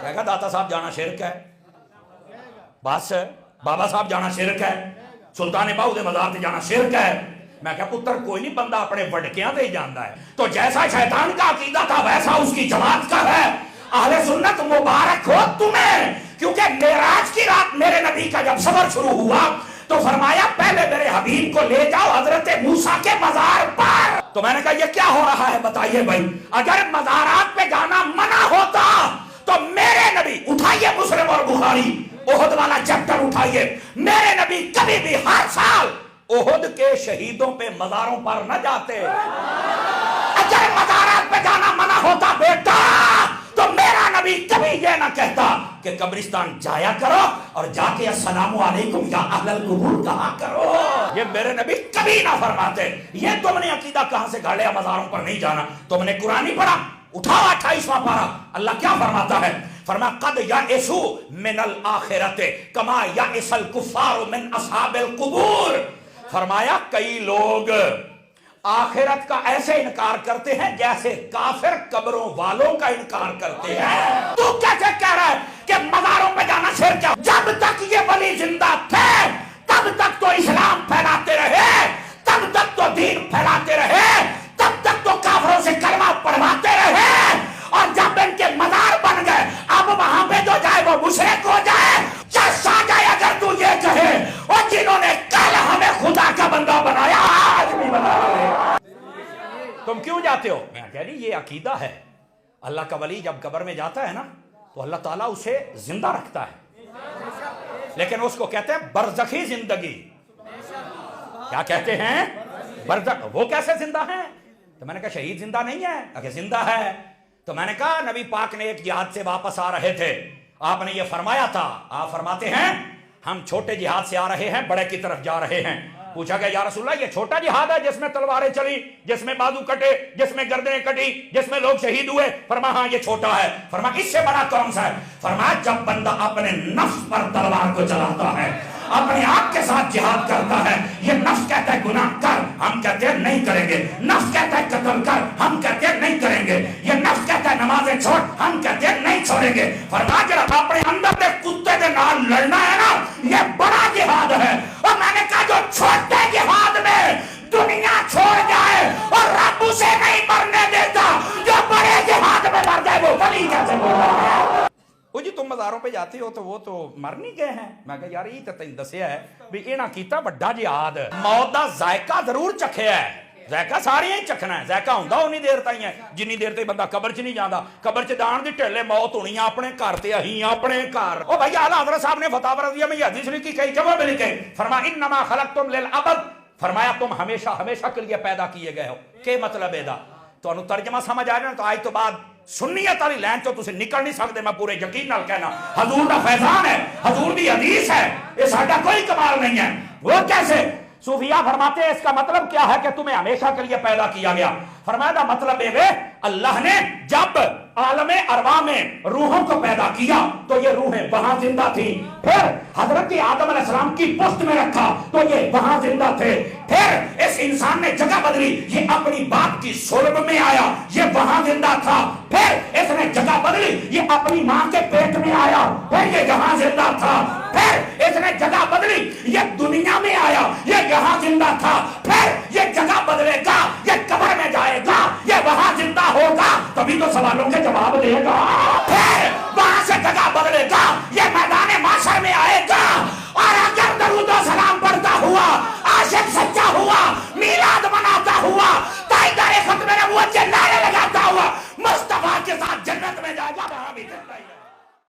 کہے گا داتا صاحب جانا شرک ہے، بس بابا صاحب جانا شرک ہے، سلطان باہو دے مزار تے جانا شرک ہے۔ میں کہا پتر کوئی نہیں، بندہ اپنے وڈکیاں تے ہی جاندا ہے۔ تو جیسا شیطان کا عقیدہ تھا ویسا اس کی جماعت کا ہے۔ اہل سنت مبارک ہو تمہیں، کیونکہ معراج کی رات میرے نبی کا جب سفر شروع ہوا تو فرمایا پہلے میرے حبیب کو لے جاؤ حضرت موسیٰ کے مزار پر۔ تو میں نے کہا یہ کیا ہو رہا ہے بتائیے بھائی، اگر مزارات پہ جانا منع ہوتا تو میرے نبی، اٹھائیے مسلم اور بخاری احد والا چیپٹر اٹھائیے، میرے نبی کبھی بھی ہر سال احد کے شہیدوں پہ مزاروں پر نہ جاتے۔ اگر مزارات پہ جانا منع ہوتا بیٹا تو میرا نبی کبھی یہ نہ کہتا کہ قبرستان جایا کرو اور جا کے السلام علیکم یا اہل القبور کہا کرو۔ یہ میرے نبی کبھی نہ فرماتے۔ یہ تم نے عقیدہ کہاں سے گھڑیا مزاروں پر نہیں جانا؟ تم نے قرآن ہی پڑھا، اٹھاؤ 28واں پارہ، اللہ کیا فرماتا ہے؟ فرمایا قد یئسوا من الآخرۃ کما یئس الکفار من اصحاب القبور۔ فرمایا کئی لوگ آخرت کا ایسے انکار کرتے ہیں جیسے کافر قبروں والوں کا انکار کرتے ہیں۔ تو کیسے کہہ رہا ہے کہ مزاروں پہ جانا شرک ہے؟ جب تک یہ ولی زندہ تھے تب تک تو اسلام پھیلاتے رہے، تب تک تو دین پھیلاتے رہے، تب تک تو کافروں سے کلمہ پڑھواتے رہے، اور جب ان کے مزار بن گئے اب وہاں پہ جو جائے وہ مشرک ہو جائے، چس آ جائے اگر تو یہ کہے اور جنہوں نے کل ہمیں خدا کا بندہ بنایا آج بھی بنا رہے، تم کیوں جاتے ہو؟ میں کہہ رہی یہ عقیدہ ہے۔ اللہ کا ولی جب قبر میں جاتا ہے نا تو اللہ تعالیٰ اسے زندہ رکھتا ہے، لیکن اس کو کہتے ہیں برزخی زندگی۔ کیا کہتے ہیں؟ برزخ۔ وہ کیسے زندہ ہیں؟ تو میں نے کہا شہید زندہ نہیں ہے، کہ زندہ ہے۔ تو میں نے کہا نبی پاک نے ایک جہاد سے واپس آ رہے تھے، آپ نے یہ فرمایا تھا، آپ فرماتے ہیں ہم چھوٹے جہاد سے آ رہے ہیں، بڑے کی طرف جا رہے ہیں۔ پوچھا گیا یا رسول اللہ یہ چھوٹا جہاد ہے جس میں تلواریں چلی، جس میں بازو کٹے، جس میں گردنیں کٹی، جس میں لوگ شہید ہوئے؟ فرمایا ہاں یہ چھوٹا ہے۔ فرمایا اس سے بڑا کون سا ہے؟ فرمایا جب بندہ اپنے نفس پر تلوار کو چلاتا ہے، اپنے آپ کے ساتھ جہاد کرتا ہے، یہ نفس کہتا ہے گناہ کر، ہم کہتے ہیں نہیں کریں گے، نفس کہتا ہے قتل کر، ہم کہتے ہیں نہیں کریں گے، یہ نفس کہتا ہے نمازیں چھوڑ، ہم کہتے ہیں نہیں چھوڑیں گے۔ فرمایا جب اپنے اندر کے کتے کے نال لڑنا ہے نا یہ بڑا جہاد ہے۔ اور میں نے کہا جو چھوٹے جہاد میں دنیا چھوڑ جائے اور رب اسے نہیں مرنے دیتا، جو بڑے جہاد میں مر جائے وہ ولی کیسے بول رہا ہے؟ وہ جی تم مزاروں پہ جاتے ہو تو وہ تو مر نہیں گئے ہیں۔ میں کہا یار یہ تو تین دسیا ہے بھی انہاں کیتا بڑا جہاد، موت دا ذائقہ ضرور چکھیا ہے، ذائقہ ساری ہی چکھنا ہے، ذائقہ ہوندا اونی دیر تائیں ہے جنی دیر تے بندہ قبر چ نہیں جاندا۔ قبر چ جان دی ٹھیلے موت ہونی اپنے گھر تے اہیں اپنے گھر۔ او بھائی اعلی حضرت صاحب نے فتاوی رضیہ میں یہ حدیث لکھی، کئی جگہوں پہ لکھے، فرمایا انما خلقتم للابد، فرمایا تم ہمیشہ ہمیشہ کے لیے پیدا کیے گئے ہو۔ کیا مطلب ہے دا؟ تو ترجمہ سمجھ آ جائے تو آج تو بعد سنیت والی لائن تو تسی نکل نہیں سکتے، میں پورے یقین نال کہنا حضور دا فیضان ہے، حضور دی حدیث ہے، یہ ساڈا کوئی کمال نہیں ہے۔ وہ کیسے؟ صوفیاء فرماتے ہیں اس کا مطلب کیا ہے کہ تمہیں ہمیشہ کے لیے پیدا کیا گیا؟ فرمایا دا مطلب ہے اللہ نے جب عالم ارواح میں روحوں کو پیدا کیا تو یہ روحیں وہاں زندہ تھی، پھر حضرت آدم علیہ السلام کی پشت میں رکھا تو یہ وہاں زندہ تھے، پھر اس انسان نے جگہ بدلی، یہ اپنی باپ کی صلب میں آیا، یہ وہاں زندہ تھا، پھر اس نے جگہ بدلی، یہ اپنی ماں کے پیٹ میں آیا، پھر یہ یہاں زندہ